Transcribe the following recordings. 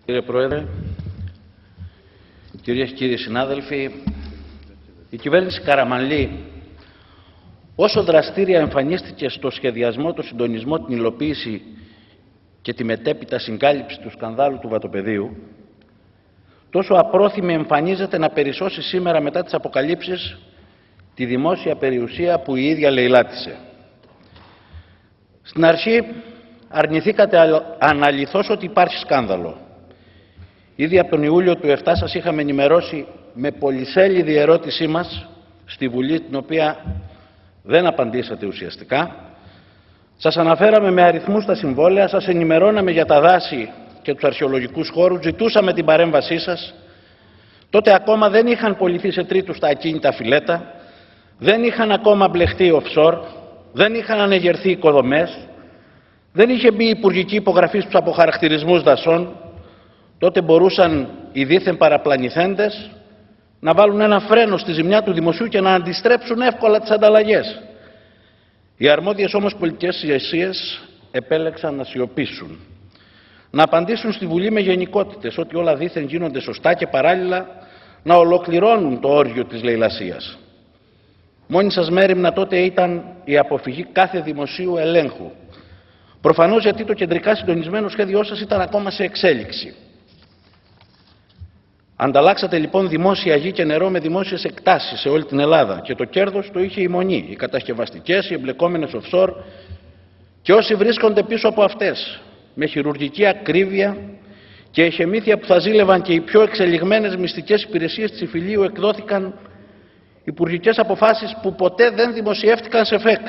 Κύριε Πρόεδρε, κυρίες και κύριοι συνάδελφοι, η κυβέρνηση Καραμανλή, όσο δραστήρια εμφανίστηκε στο σχεδιασμό, το συντονισμό, την υλοποίηση και τη μετέπειτα συγκάλυψη του σκανδάλου του βατοπεδίου, τόσο απρόθυμη εμφανίζεται να περισσώσει σήμερα μετά τις αποκαλύψεις τη δημόσια περιουσία που η ίδια λαιλάτισε. Στην αρχή αρνηθήκατε αναλυθώς ότι υπάρχει σκάνδαλο. Ήδη από τον Ιούλιο του 2007 σας είχαμε ενημερώσει με πολυσέλιδη ερώτησή μας στη Βουλή, την οποία δεν απαντήσατε ουσιαστικά. Σας αναφέραμε με αριθμούς τα συμβόλαια, σας ενημερώναμε για τα δάση και τους αρχαιολογικούς χώρους, ζητούσαμε την παρέμβασή σας. Τότε ακόμα δεν είχαν πωληθεί σε τρίτους τα ακίνητα φιλέτα, δεν είχαν ακόμα μπλεχτεί offshore, δεν είχαν ανεγερθεί οικοδομές, δεν είχε μπει η υπουργική υπογραφή στους αποχαρακτηρισμούς δασών. Τότε μπορούσαν οι δήθεν παραπλανηθέντες να βάλουν ένα φρένο στη ζημιά του δημοσίου και να αντιστρέψουν εύκολα τις ανταλλαγές. Οι αρμόδιες όμως πολιτικές ηγεσίες επέλεξαν να σιωπήσουν. Να απαντήσουν στη Βουλή με γενικότητες, ότι όλα δήθεν γίνονται σωστά και παράλληλα να ολοκληρώνουν το όργιο της λαιλασίας. Μόνη σας μέριμνα τότε ήταν η αποφυγή κάθε δημοσίου ελέγχου. Προφανώς γιατί το κεντρικά συντονισμένο σχέδιό σας ήταν ακόμα σε εξέλιξη. Ανταλλάξατε λοιπόν δημόσια γη και νερό με δημόσιες εκτάσεις σε όλη την Ελλάδα και το κέρδος το είχε η μονή, οι κατασκευαστικές, οι εμπλεκόμενες offshore και όσοι βρίσκονται πίσω από αυτές, με χειρουργική ακρίβεια και εχεμήθεια που θα ζήλευαν και οι πιο εξελιγμένες μυστικές υπηρεσίες της Ιφιλίου, εκδόθηκαν υπουργικές αποφάσεις που ποτέ δεν δημοσιεύτηκαν σε ΦΕΚ.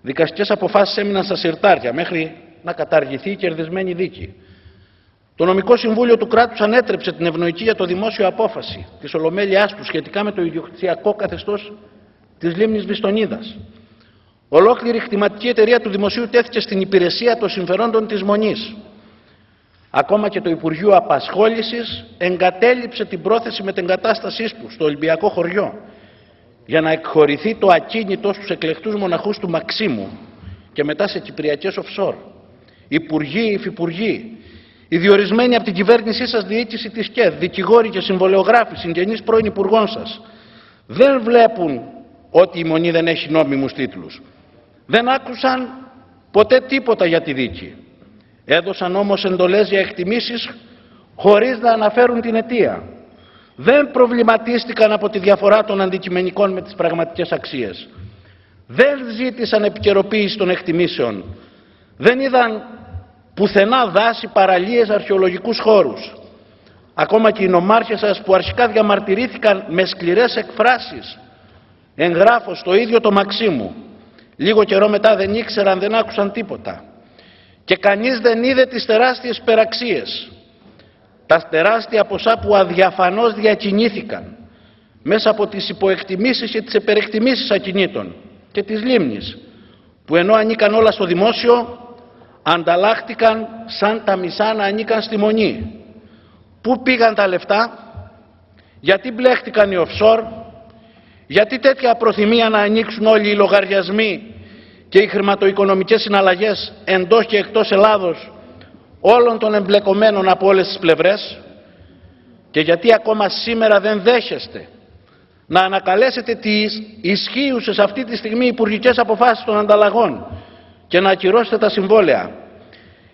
Δικαστικές αποφάσεις έμειναν στα συρτάρια μέχρι να καταργηθεί η κερδισμένη δίκη. Το νομικό συμβούλιο του κράτους ανέτρεψε την ευνοϊκή για το δημόσιο απόφαση της Ολομέλειάς του σχετικά με το ιδιοκτησιακό καθεστώς της λίμνης Βιστονίδας. Ολόκληρη κτηματική εταιρεία του δημοσίου τέθηκε στην υπηρεσία των συμφερόντων της Μονής. Ακόμα και το Υπουργείο Απασχόλησης εγκατέλειψε την πρόθεση μετεγκατάστασής του στο Ολυμπιακό χωριό για να εκχωρηθεί το ακίνητο στους εκλεκτούς μοναχούς του Μαξίμου και μετά σε κυπριακές offshore. Υπουργοί, υφυπουργοί, οι διορισμένοι από την κυβέρνησή σας διοίκηση της ΚΕΔ, δικηγόροι και συμβολεογράφοι, συγγενείς πρώην υπουργών σας, δεν βλέπουν ότι η Μονή δεν έχει νόμιμους τίτλους. Δεν άκουσαν ποτέ τίποτα για τη δίκη. Έδωσαν όμως εντολές για εκτιμήσεις χωρίς να αναφέρουν την αιτία. Δεν προβληματίστηκαν από τη διαφορά των αντικειμενικών με τις πραγματικές αξίες. Δεν ζήτησαν επικαιροποίηση των εκτιμήσεων. Δεν είδαν πουθενά δάση, παραλίες, αρχαιολογικούς χώρους. Ακόμα και οι νομάρχες σας που αρχικά διαμαρτυρήθηκαν με σκληρές εκφράσεις, εγγράφως το ίδιο το Μαξίμου, λίγο καιρό μετά δεν ήξεραν, δεν άκουσαν τίποτα. Και κανείς δεν είδε τις τεράστιες υπεραξίες, τα τεράστια ποσά που αδιαφανώς διακινήθηκαν μέσα από τις υποεκτιμήσεις και τις υπερεκτιμήσεις ακινήτων και της λίμνης, που ενώ ανήκαν όλα στο δημόσιο, ανταλλάχτηκαν σαν τα μισά να ανήκαν στη Μονή. Πού πήγαν τα λεφτά, γιατί μπλέχτηκαν οι offshore, γιατί τέτοια προθυμία να ανοίξουν όλοι οι λογαριασμοί και οι χρηματοοικονομικές συναλλαγές εντός και εκτός Ελλάδος όλων των εμπλεκομένων από όλες τις πλευρές, και γιατί ακόμα σήμερα δεν δέχεστε να ανακαλέσετε τις ισχύουσες αυτή τη στιγμή υπουργικές αποφάσεις των ανταλλαγών και να ακυρώσετε τα συμβόλαια.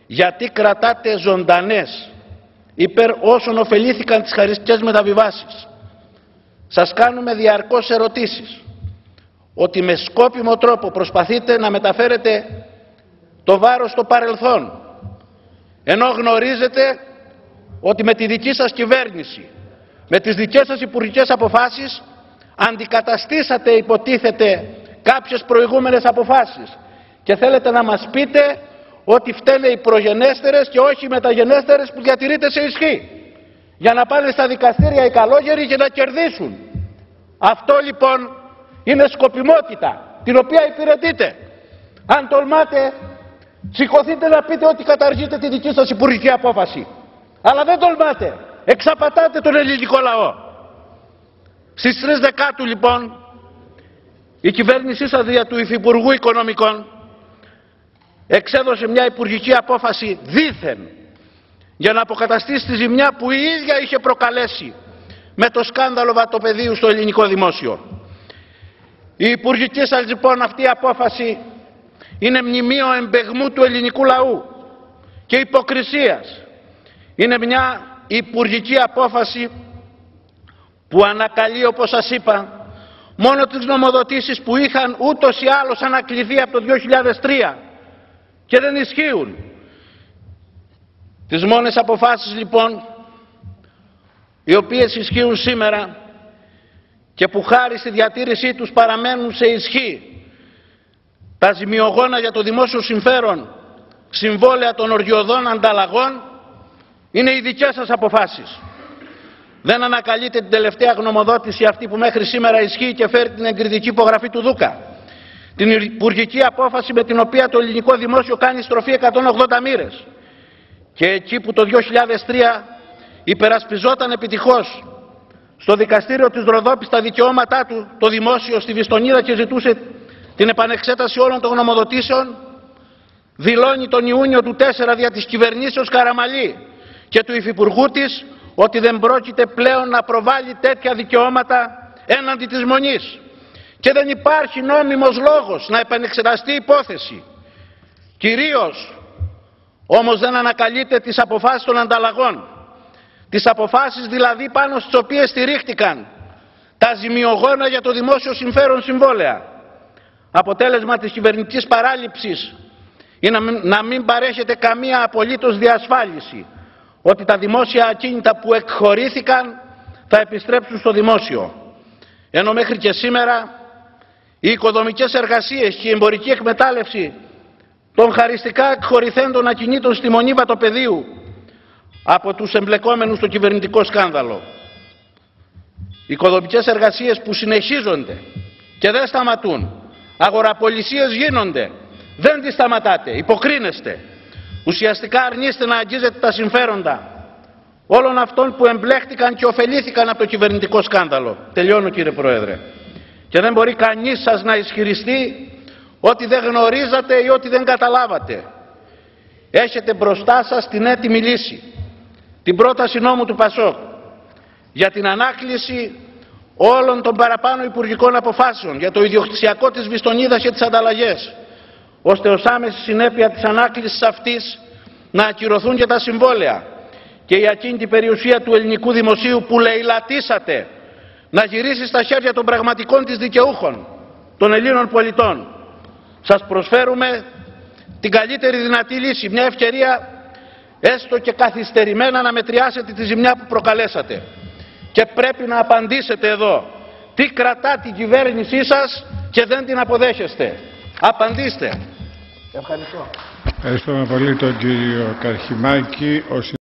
Γιατί κρατάτε ζωντανές υπέρ όσων ωφελήθηκαν τις χαριστικές μεταβιβάσεις. Σας κάνουμε διαρκώς ερωτήσεις ότι με σκόπιμο τρόπο προσπαθείτε να μεταφέρετε το βάρος στο παρελθόν, ενώ γνωρίζετε ότι με τη δική σας κυβέρνηση, με τις δικές σας υπουργικές αποφάσεις αντικαταστήσατε, υποτίθεται, κάποιες προηγούμενες αποφάσεις και θέλετε να μας πείτε ότι φταίνε οι προγενέστερες και όχι οι μεταγενέστερες που διατηρείται σε ισχύ, για να πάνε στα δικαστήρια οι καλόγεροι και να κερδίσουν. Αυτό λοιπόν είναι σκοπιμότητα την οποία υπηρετείτε. Αν τολμάτε, σηκωθείτε να πείτε ότι καταργείτε τη δική σας υπουργική απόφαση. Αλλά δεν τολμάτε. Εξαπατάτε τον ελληνικό λαό. Στις 3 Δεκάτου λοιπόν η κυβέρνησή σας δια του Υφυπουργού Οικονομικών εξέδωσε μια υπουργική απόφαση δήθεν για να αποκαταστήσει τη ζημιά που η ίδια είχε προκαλέσει με το σκάνδαλο βατοπεδίου στο ελληνικό δημόσιο. Η υπουργική σας λοιπόν αυτή η απόφαση είναι μνημείο εμπεγμού του ελληνικού λαού και υποκρισίας. Είναι μια υπουργική απόφαση που ανακαλεί, όπως σας είπα, μόνο τις νομοδοτήσεις που είχαν ούτως ή άλλως ανακληθεί από το 2003 και δεν ισχύουν. Τις μόνες αποφάσεις λοιπόν οι οποίες ισχύουν σήμερα και που χάρη στη διατήρησή τους παραμένουν σε ισχύ, τα ζημιογόνα για το δημόσιο συμφέρον συμβόλαια των οριωδών ανταλλαγών, είναι οι δικές σας αποφάσεις. Δεν ανακαλείτε την τελευταία γνωμοδότηση, αυτή που μέχρι σήμερα ισχύει και φέρει την εγκριτική υπογραφή του Δούκα. Την υπουργική απόφαση με την οποία το ελληνικό δημόσιο κάνει στροφή 180 μοίρες. Και εκεί που το 2003 υπερασπιζόταν επιτυχώς στο δικαστήριο της Ροδόπης τα δικαιώματά του το δημόσιο στη Βιστονίδα και ζητούσε την επανεξέταση όλων των γνωμοδοτήσεων, δηλώνει τον Ιούνιο του 4 δια της κυβερνήσεως Καραμαλή και του υφυπουργού της ότι δεν πρόκειται πλέον να προβάλλει τέτοια δικαιώματα έναντι της Μονής. Και δεν υπάρχει νόμιμος λόγος να επανεξεταστεί η υπόθεση. Κυρίως όμως δεν ανακαλείται τις αποφάσεις των ανταλλαγών. Τις αποφάσεις δηλαδή πάνω στις οποίες στηρίχτηκαν τα ζημιογόνα για το δημόσιο συμφέρον συμβόλαια. Αποτέλεσμα της κυβερνητικής παράληψης είναι να μην παρέχεται καμία απολύτως διασφάλιση ότι τα δημόσια ακίνητα που εκχωρήθηκαν θα επιστρέψουν στο δημόσιο. Ενώ μέχρι και σήμερα οι οικοδομικές εργασίες και η εμπορική εκμετάλλευση των χαριστικά εκχωρηθέντων ακινήτων στη Μονή Βατοπεδίου από τους εμπλεκόμενους στο κυβερνητικό σκάνδαλο. Οικοδομικές εργασίες που συνεχίζονται και δεν σταματούν. Αγοραπολισίες γίνονται. Δεν τις σταματάτε. Υποκρίνεστε. Ουσιαστικά αρνείστε να αγγίζετε τα συμφέροντα όλων αυτών που εμπλέχτηκαν και ωφελήθηκαν από το κυβερνητικό σκάνδαλο. Τελειώνω, κύριε Πρόεδρε. Και δεν μπορεί κανείς σας να ισχυριστεί ότι δεν γνωρίζατε ή ότι δεν καταλάβατε. Έχετε μπροστά σας την έτοιμη λύση. Την πρόταση νόμου του ΠΑΣΟΚ για την ανάκληση όλων των παραπάνω υπουργικών αποφάσεων για το ιδιοκτησιακό της Βιστονίδας και τις ανταλλαγές, ώστε ως άμεση συνέπεια της ανάκλησης αυτής να ακυρωθούν και τα συμβόλαια και η ακίνητη περιουσία του ελληνικού δημοσίου που λαιλατίσατε να γυρίσει στα χέρια των πραγματικών της δικαιούχων, των Ελλήνων πολιτών. Σας προσφέρουμε την καλύτερη δυνατή λύση, μια ευκαιρία έστω και καθυστερημένα να μετριάσετε τη ζημιά που προκαλέσατε. Και πρέπει να απαντήσετε εδώ. Τι κρατά την κυβέρνησή σας και δεν την αποδέχεστε. Απαντήστε. Ευχαριστώ. Ευχαριστούμε πολύ τον κύριο Καρχημάκη.